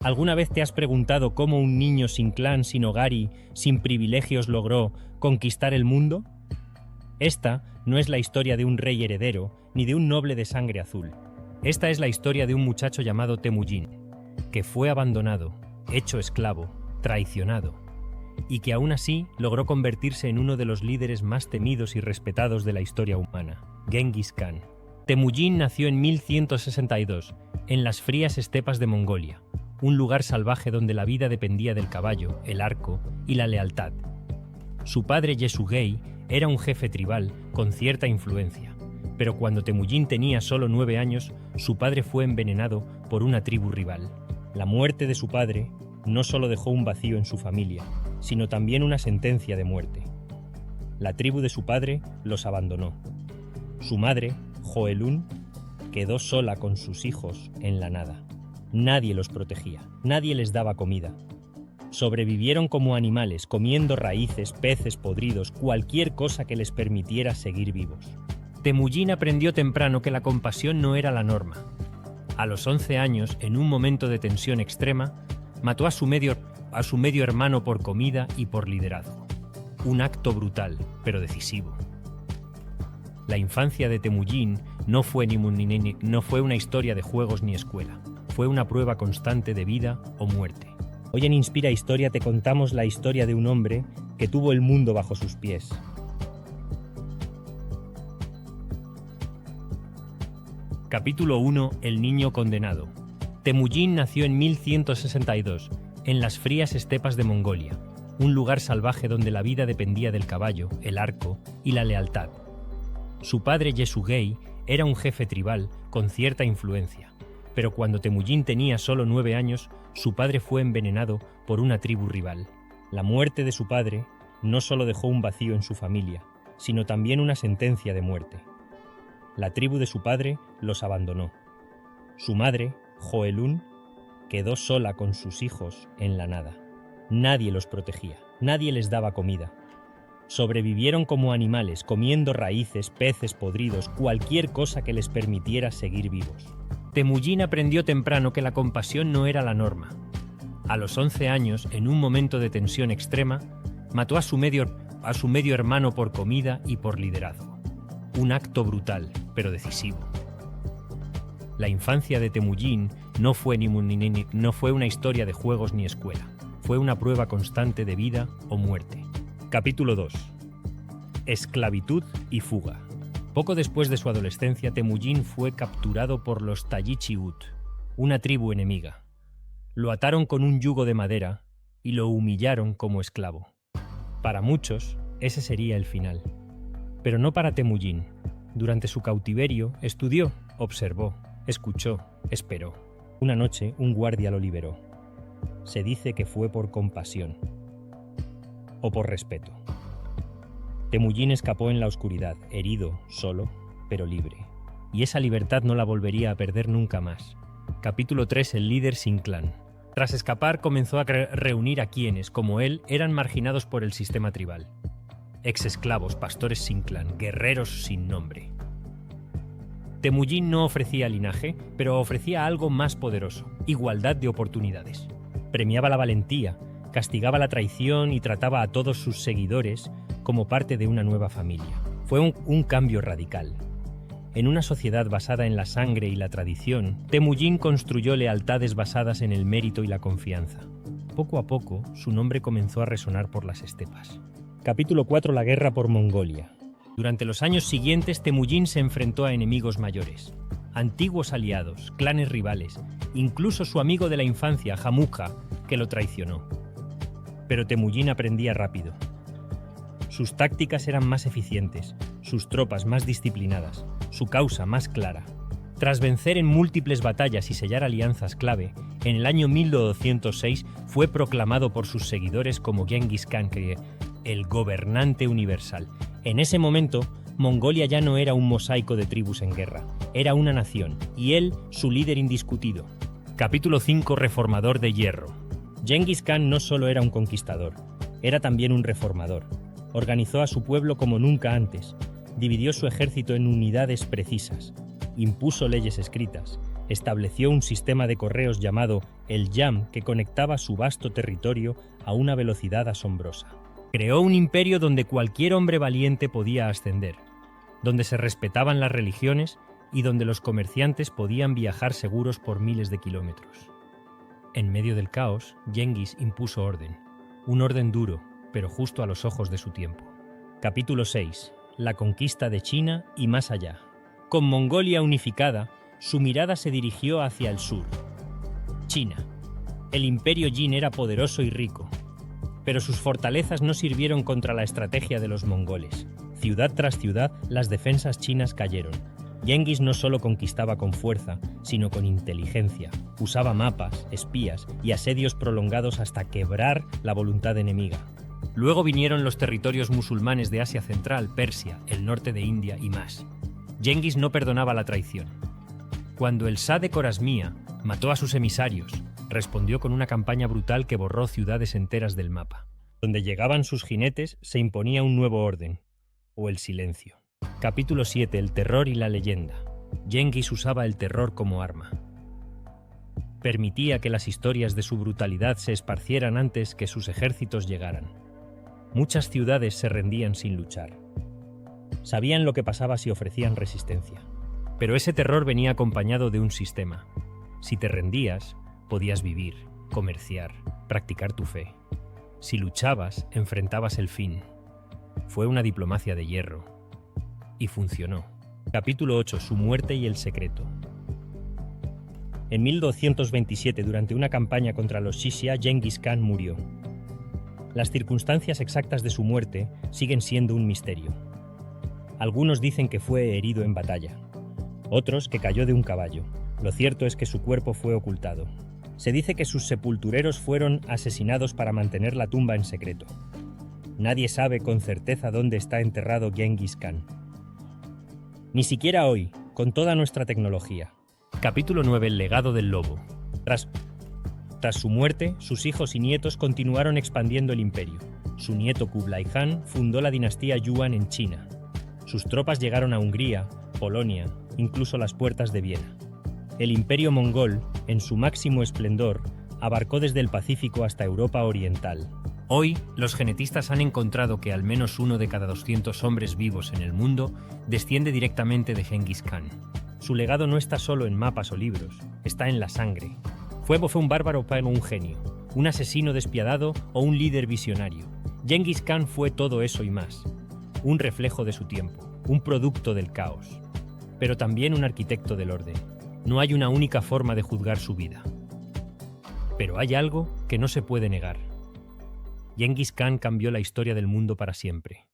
¿Alguna vez te has preguntado cómo un niño sin clan, sin hogar y sin privilegios logró conquistar el mundo? Esta no es la historia de un rey heredero ni de un noble de sangre azul. Esta es la historia de un muchacho llamado Temujin, que fue abandonado, hecho esclavo, traicionado, y que aún así logró convertirse en uno de los líderes más temidos y respetados de la historia humana, Genghis Khan. Temujin nació en 1162, en las frías estepas de Mongolia, un lugar salvaje donde la vida dependía del caballo, el arco y la lealtad. Su padre Yesugei era un jefe tribal con cierta influencia, pero cuando Temujin tenía solo 9 años, su padre fue envenenado por una tribu rival. La muerte de su padre no solo dejó un vacío en su familia, sino también una sentencia de muerte. La tribu de su padre los abandonó. Su madre, Hoelun, quedó sola con sus hijos en la nada. Nadie los protegía, nadie les daba comida. Sobrevivieron como animales, comiendo raíces, peces podridos, cualquier cosa que les permitiera seguir vivos. Temujin aprendió temprano que la compasión no era la norma. A los 11 años, en un momento de tensión extrema, mató a su medio hermano por comida y por liderazgo. Un acto brutal, pero decisivo. La infancia de Temujin no fue una historia de juegos ni escuela. Fue una prueba constante de vida o muerte. Hoy en Inspira Historia te contamos la historia de un hombre que tuvo el mundo bajo sus pies. Capítulo 1. El niño condenado. Temujin nació en 1162, en las frías estepas de Mongolia, un lugar salvaje donde la vida dependía del caballo, el arco y la lealtad. Su padre Yesugei era un jefe tribal con cierta influencia, pero cuando Temujin tenía solo 9 años, su padre fue envenenado por una tribu rival. La muerte de su padre no solo dejó un vacío en su familia, sino también una sentencia de muerte. La tribu de su padre los abandonó. Su madre, Hoelun, quedó sola con sus hijos en la nada. Nadie los protegía, nadie les daba comida. Sobrevivieron como animales, comiendo raíces, peces podridos, cualquier cosa que les permitiera seguir vivos. Temujin aprendió temprano que la compasión no era la norma. A los 11 años, en un momento de tensión extrema, mató a su medio hermano por comida y por liderazgo. Un acto brutal, pero decisivo. La infancia de Temujin no fue una historia de juegos ni escuela. Fue una prueba constante de vida o muerte. Capítulo 2. Esclavitud y fuga. Poco después de su adolescencia, Temujin fue capturado por los Tayichi-ut, una tribu enemiga. Lo ataron con un yugo de madera y lo humillaron como esclavo. Para muchos, ese sería el final. Pero no para Temujin. Durante su cautiverio, estudió, observó, escuchó, esperó. Una noche, un guardia lo liberó. Se dice que fue por compasión o por respeto. Temujin escapó en la oscuridad, herido, solo, pero libre. Y esa libertad no la volvería a perder nunca más. Capítulo 3. El líder sin clan. Tras escapar, comenzó a reunir a quienes, como él, eran marginados por el sistema tribal. Ex-esclavos, pastores sin clan, guerreros sin nombre. Temujin no ofrecía linaje, pero ofrecía algo más poderoso: igualdad de oportunidades. Premiaba la valentía, castigaba la traición y trataba a todos sus seguidores como parte de una nueva familia. Fue un cambio radical. En una sociedad basada en la sangre y la tradición, Temujin construyó lealtades basadas en el mérito y la confianza. Poco a poco, su nombre comenzó a resonar por las estepas. Capítulo 4. La guerra por Mongolia. Durante los años siguientes, Temujin se enfrentó a enemigos mayores, antiguos aliados, clanes rivales, incluso su amigo de la infancia, Jamukha, que lo traicionó. Pero Temujin aprendía rápido. Sus tácticas eran más eficientes, sus tropas más disciplinadas, su causa más clara. Tras vencer en múltiples batallas y sellar alianzas clave, en el año 1206 fue proclamado por sus seguidores como Genghis Khan, el gobernante universal. En ese momento, Mongolia ya no era un mosaico de tribus en guerra, era una nación, y él su líder indiscutido. Capítulo 5. Reformador de hierro. Genghis Khan no solo era un conquistador, era también un reformador. Organizó a su pueblo como nunca antes, dividió su ejército en unidades precisas, impuso leyes escritas, Estableció un sistema de correos llamado el Yam que conectaba su vasto territorio a una velocidad asombrosa. Creó un imperio donde cualquier hombre valiente podía ascender, donde se respetaban las religiones y donde los comerciantes podían viajar seguros por miles de kilómetros. En medio del caos, Genghis impuso orden, un orden duro, pero justo a los ojos de su tiempo. Capítulo 6. La conquista de China y más allá. Con Mongolia unificada, su mirada se dirigió hacia el sur. China. El imperio Jin era poderoso y rico, pero sus fortalezas no sirvieron contra la estrategia de los mongoles. Ciudad tras ciudad, las defensas chinas cayeron. Genghis no solo conquistaba con fuerza, sino con inteligencia. Usaba mapas, espías y asedios prolongados hasta quebrar la voluntad enemiga. Luego vinieron los territorios musulmanes de Asia Central, Persia, el norte de India y más. Genghis no perdonaba la traición. Cuando el Shah de Khorasmía mató a sus emisarios, respondió con una campaña brutal que borró ciudades enteras del mapa. Donde llegaban sus jinetes se imponía un nuevo orden, o el silencio. Capítulo 7. El terror y la leyenda. Genghis usaba el terror como arma. Permitía que las historias de su brutalidad se esparcieran antes que sus ejércitos llegaran. Muchas ciudades se rendían sin luchar. Sabían lo que pasaba si ofrecían resistencia. Pero ese terror venía acompañado de un sistema. Si te rendías, podías vivir, comerciar, practicar tu fe. Si luchabas, enfrentabas el fin. Fue una diplomacia de hierro. Y funcionó. Capítulo 8. Su muerte y el secreto. En 1227, durante una campaña contra los Xixia, Genghis Khan murió. Las circunstancias exactas de su muerte siguen siendo un misterio. Algunos dicen que fue herido en batalla, otros que cayó de un caballo. Lo cierto es que su cuerpo fue ocultado. Se dice que sus sepultureros fueron asesinados para mantener la tumba en secreto. Nadie sabe con certeza dónde está enterrado Genghis Khan. Ni siquiera hoy, con toda nuestra tecnología. Capítulo 9. El legado del lobo. Tras su muerte, sus hijos y nietos continuaron expandiendo el imperio. Su nieto Kublai Khan fundó la dinastía Yuan en China. Sus tropas llegaron a Hungría, Polonia, incluso las puertas de Viena. El imperio mongol, en su máximo esplendor, abarcó desde el Pacífico hasta Europa Oriental. Hoy, los genetistas han encontrado que al menos uno de cada 200 hombres vivos en el mundo desciende directamente de Genghis Khan. Su legado no está solo en mapas o libros, está en la sangre. Fue un bárbaro pero un genio, un asesino despiadado o un líder visionario. Genghis Khan fue todo eso y más. Un reflejo de su tiempo, un producto del caos, pero también un arquitecto del orden. No hay una única forma de juzgar su vida. Pero hay algo que no se puede negar. Genghis Khan cambió la historia del mundo para siempre.